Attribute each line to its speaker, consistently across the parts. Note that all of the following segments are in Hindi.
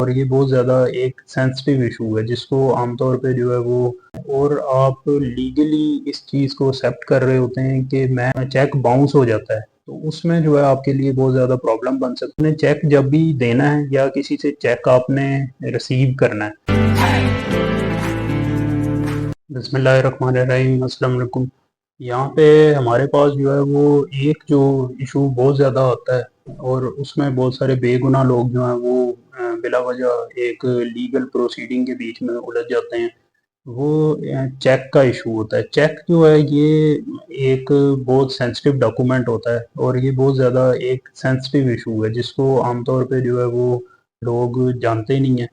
Speaker 1: और ये बहुत ज़्यादा एक सेंसिटिव इशू है जिसको आमतौर पे जो है वो और आप लीगली इस चीज़ को एक्सेप्ट कर रहे होते हैं कि मैं चेक बाउंस हो जाता है, तो उसमें जो है आपके लिए बहुत ज़्यादा प्रॉब्लम बन सकती है। चेक जब भी देना है या किसी से चेक आपने रिसीव करना है, बिस्मिल्लाहिर्रहमानिर्रहीम, अस्सलाम वालेकुम। यहाँ पे हमारे पास जो है वो एक जो इशू बहुत ज़्यादा होता है और उसमें बहुत सारे बेगुनाह लोग जो हैं वो बिला वजह एक लीगल प्रोसीडिंग के बीच में उलझ जाते हैं। वो चेक का इशू होता है। चेक जो है ये एक बहुत सेंसिटिव डॉक्यूमेंट होता है और ये बहुत ज़्यादा एक सेंसिटिव इशू है जिसको आमतौर पे जो है वो लोग जानते नहीं हैं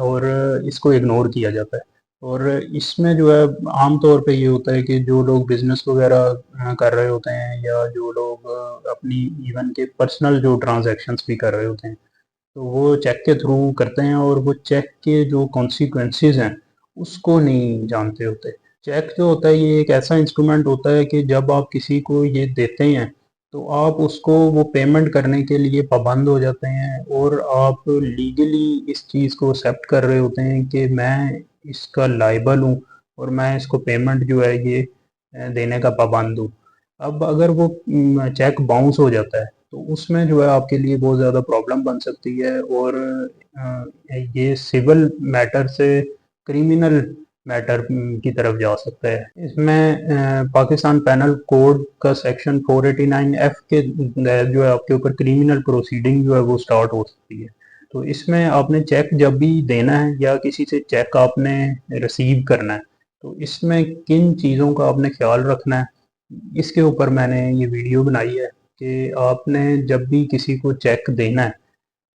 Speaker 1: और इसको इग्नोर किया जाता है। और इसमें जो है आम तौर पे ये होता है कि जो लोग बिज़नेस वगैरह कर रहे होते हैं या जो लोग अपनी इवन के पर्सनल जो ट्रांज़ैक्शंस भी कर रहे होते हैं, तो वो चेक के थ्रू करते हैं और वो चेक के जो कॉन्सिक्वेंसेज़ हैं, उसको नहीं जानते होते। चेक जो होता है ये एक ऐसा इंस्ट्रूमेंट होता है कि जब आप किसी को ये देते हैं, तो आप उसको वो पेमेंट करने के लिए पाबंद हो जाते हैं और आप लीगली इस चीज़ को एक्सेप्ट कर रहे होते हैं कि मैं इसका लायबल हूँ और मैं इसको पेमेंट जो है ये देने का पाबंद हूँ। अब अगर वो चेक बाउंस हो जाता है, तो उसमें जो है आपके लिए बहुत ज़्यादा प्रॉब्लम बन सकती है और ये सिविल मैटर से क्रिमिनल मैटर की तरफ जा सकता है। इसमें पाकिस्तान पैनल कोड का सेक्शन 489 एफ के तहत जो है आपके ऊपर क्रिमिनल प्रोसीडिंग जो है वो स्टार्ट हो सकती है। तो इसमें आपने चेक जब भी देना है या किसी से चेक आपने रिसीव करना है, तो इसमें किन चीज़ों का आपने ख्याल रखना है, इसके ऊपर मैंने ये वीडियो बनाई है कि आपने जब भी किसी को चेक देना है,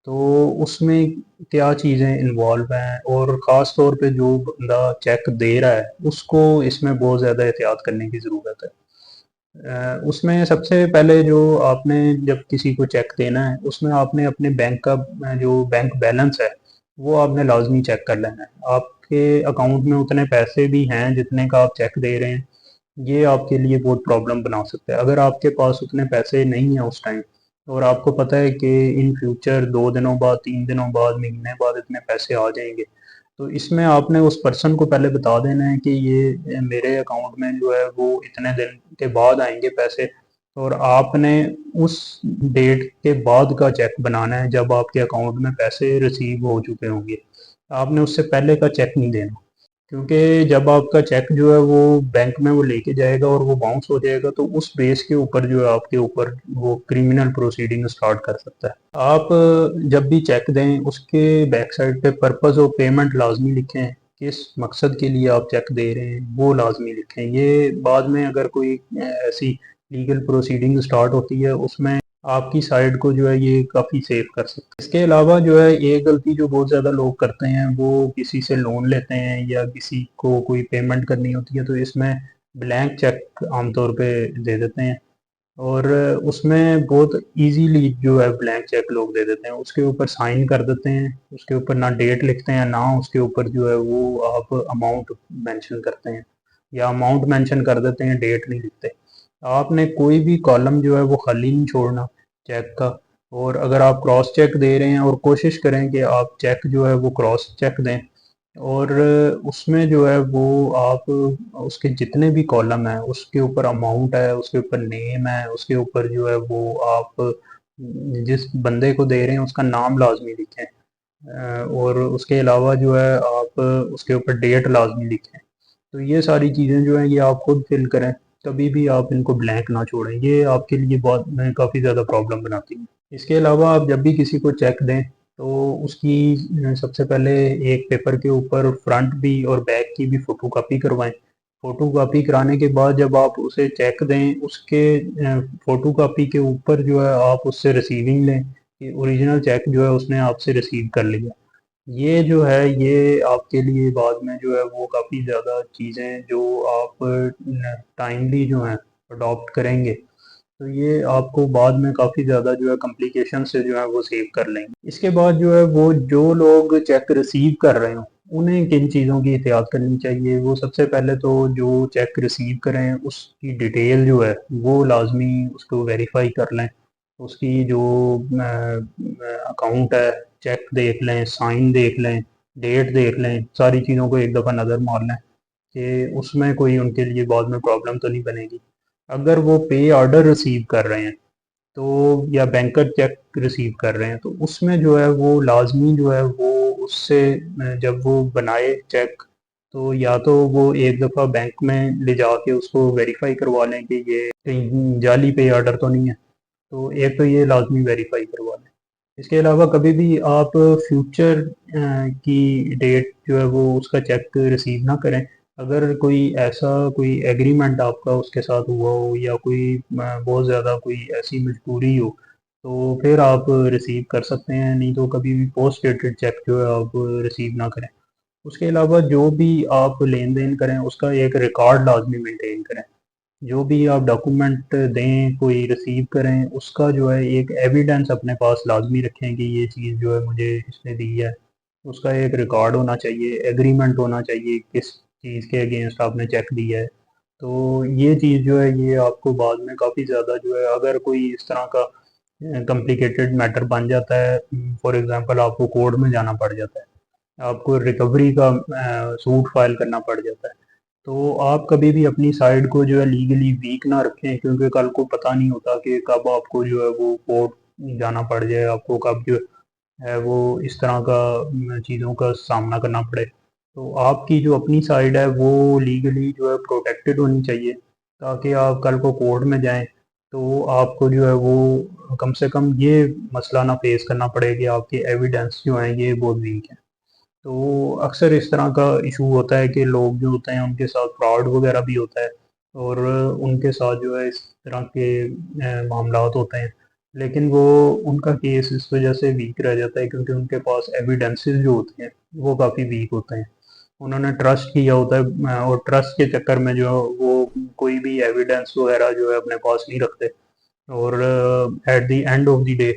Speaker 1: तो उसमें क्या चीज़ें इन्वॉल्व हैं और ख़ास तौर पे जो बंदा चेक दे रहा है, उसको इसमें बहुत ज़्यादा एहतियात करने की ज़रूरत है। उसमें सबसे पहले जो आपने जब किसी को चेक देना है, उसमें आपने अपने बैंक का जो बैंक बैलेंस है, वो आपने लाज़मी चेक कर लेना है। आपके अकाउंट में उतने पैसे भी हैं जितने का आप चेक दे रहे हैं, ये आपके लिए बहुत प्रॉब्लम बना सकता है। अगर आपके पास उतने पैसे नहीं हैं उस टाइम और आपको पता है कि इन फ्यूचर 2 दिनों बाद, 3 दिनों बाद, महीने बाद इतने पैसे आ जाएँगे, तो इसमें आपने उस पर्सन को पहले बता देना है कि ये मेरे अकाउंट में जो है वो इतने दिन के बाद आएँगे पैसे और आपने उस डेट के बाद का चेक बनाना है जब आपके अकाउंट में पैसे रिसीव हो चुके होंगे। आपने उससे पहले का चेक नहीं देना। क्योंकि जब आपका चेक जो है वो बैंक में वो लेके जाएगा और वो बाउंस हो जाएगा, तो उस बेस के ऊपर जो है आपके ऊपर वो क्रिमिनल प्रोसीडिंग स्टार्ट कर सकता है। आप जब भी चेक दें उसके बैक साइड पे पर्पस ऑफ पेमेंट लाजमी लिखें, किस मकसद के लिए आप चेक दे रहे हैं वो लाजमी लिखें। ये बाद में अगर कोई ऐसी लीगल प्रोसीडिंग स्टार्ट होती है उसमें आपकी साइड को जो है ये काफ़ी सेव कर सकते हैं। इसके अलावा जो है एक गलती जो बहुत ज़्यादा लोग करते हैं वो किसी से लोन लेते हैं या किसी को कोई पेमेंट करनी होती है, तो इसमें ब्लैंक चेक आमतौर पे दे देते हैं और उसमें बहुत इजीली जो है ब्लैंक चेक लोग दे देते हैं। उसके ऊपर साइन कर देते हैं, उसके ऊपर ना डेट लिखते हैं ना उसके ऊपर जो है वो आप अमाउंट मेंशन करते हैं या अमाउंट मेंशन कर देते हैं, डेट नहीं लिखते। आपने कोई भी कॉलम जो है वो खाली नहीं छोड़ना चेक का। और अगर आप क्रॉस चेक दे रहे हैं और कोशिश करें कि आप चेक जो है वो क्रॉस चेक दें और उसमें जो है वो आप उसके जितने भी कॉलम हैं उसके ऊपर अमाउंट है, उसके ऊपर नेम है, उसके ऊपर जो है वो आप जिस बंदे को दे रहे हैं उसका नाम लाजमी लिखें और उसके अलावा जो है आप उसके ऊपर डेट लाजमी लिखें। तो ये सारी चीज़ें जो हैं ये आप खुद फिल करें, कभी भी आप इनको ब्लैंक ना छोड़ें, ये आपके लिए बहुत काफ़ी ज़्यादा प्रॉब्लम बनाती है। इसके अलावा आप जब भी किसी को चेक दें तो उसकी सबसे पहले एक पेपर के ऊपर फ्रंट भी और बैक की भी फ़ोटोकॉपी करवाएं। फ़ोटोकॉपी कराने के बाद जब आप उसे चेक दें उसके फ़ोटोकॉपी के ऊपर जो है आप उससे रिसीविंग लें कि ओरिजिनल चेक जो है उसने आपसे रिसीव कर लिया। ये जो है ये आपके लिए बाद में जो है वो काफ़ी ज़्यादा चीज़ें जो आप टाइमली जो हैं अडॉप्ट करेंगे, तो ये आपको बाद में काफ़ी ज़्यादा जो है कॉम्प्लिकेशन से जो है वो सेव कर लेंगे। इसके बाद जो है वो जो लोग चेक रिसीव कर रहे हों, उन्हें किन चीज़ों की एहतियात करनी चाहिए, वो सबसे पहले तो जो चेक रिसीव करें उसकी डिटेल जो है वो लाज़मी उसको वेरीफ़ाई कर लें उसकी जो अकाउंट है, चेक देख लें, साइन देख लें, डेट देख लें, सारी चीज़ों को एक दफ़ा नज़र मार लें कि उसमें कोई उनके लिए बाद में प्रॉब्लम तो नहीं बनेगी। अगर वो पे ऑर्डर रिसीव कर रहे हैं तो या बैंकर चेक रिसीव कर रहे हैं तो उसमें जो है वो लाजमी जो है वो उससे जब वो बनाए चेक तो या तो वो एक दफ़ा बैंक में ले जाके उसको वेरीफाई करवा लें कि ये कहीं जाली पे ऑर्डर तो नहीं है। तो एक तो ये लाजमी वेरीफाई करवा लें। इसके अलावा कभी भी आप फ्यूचर की डेट जो है वो उसका चेक रिसीव ना करें। अगर कोई ऐसा कोई एग्रीमेंट आपका उसके साथ हुआ हो या कोई बहुत ज़्यादा कोई ऐसी मजबूरी हो तो फिर आप रिसीव कर सकते हैं, नहीं तो कभी भी पोस्ट डेटेड चेक जो है आप रिसीव ना करें। उसके अलावा जो भी आप लेन देन करें उसका एक रिकॉर्ड लाजमी मेंटेन करें। जो भी आप डॉक्यूमेंट दें, कोई रिसीव करें, उसका जो है एक एविडेंस अपने पास लाज़मी रखें कि ये चीज़ जो है मुझे इसने दी है। उसका एक रिकॉर्ड होना चाहिए, एग्रीमेंट होना चाहिए, किस चीज़ के अगेंस्ट आपने चेक दिया है। तो ये चीज़ जो है ये आपको बाद में काफ़ी ज़्यादा जो है अगर कोई इस तरह का कॉम्प्लिकेटेड मैटर बन जाता है, फॉर एग्ज़ाम्पल आपको कोर्ट में जाना पड़ जाता है, आपको रिकवरी का सूट फाइल करना पड़ जाता है। तो आप कभी भी अपनी साइड को जो है लीगली वीक ना रखें क्योंकि कल को पता नहीं होता कि कब आपको जो है वो कोर्ट जाना पड़ जाए, आपको कब जो है वो इस तरह का चीज़ों का सामना करना पड़े। तो आपकी जो अपनी साइड है वो लीगली जो है प्रोटेक्टेड होनी चाहिए ताकि आप कल को कोर्ट में जाएं तो आपको जो है वो कम से कम ये मसला ना फेस करना पड़े कि आपके एविडेंस जो हैं ये बहुत वीक हैं। तो अक्सर इस तरह का इशू होता है कि लोग जो होते हैं उनके साथ फ्रॉड वगैरह भी होता है और उनके साथ जो है इस तरह के मामलात होते हैं। लेकिन वो उनका केस इस वजह से वीक रह जाता है क्योंकि उनके पास एविडेंसेस जो होते हैं वो काफ़ी वीक होते हैं। उन्होंने ट्रस्ट किया होता है और ट्रस्ट के चक्कर में जो वो कोई भी एविडेंस वगैरह जो है अपने पास नहीं रखते और at the end of the day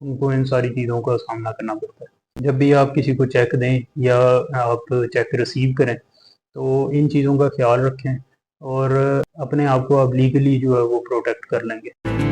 Speaker 1: उनको इन सारी चीज़ों का सामना करना पड़ता है। जब भी आप किसी को चेक दें या आप चेक रिसीव करें तो इन चीज़ों का ख्याल रखें और अपने आप को आप लीगली जो है वो प्रोटेक्ट कर लेंगे।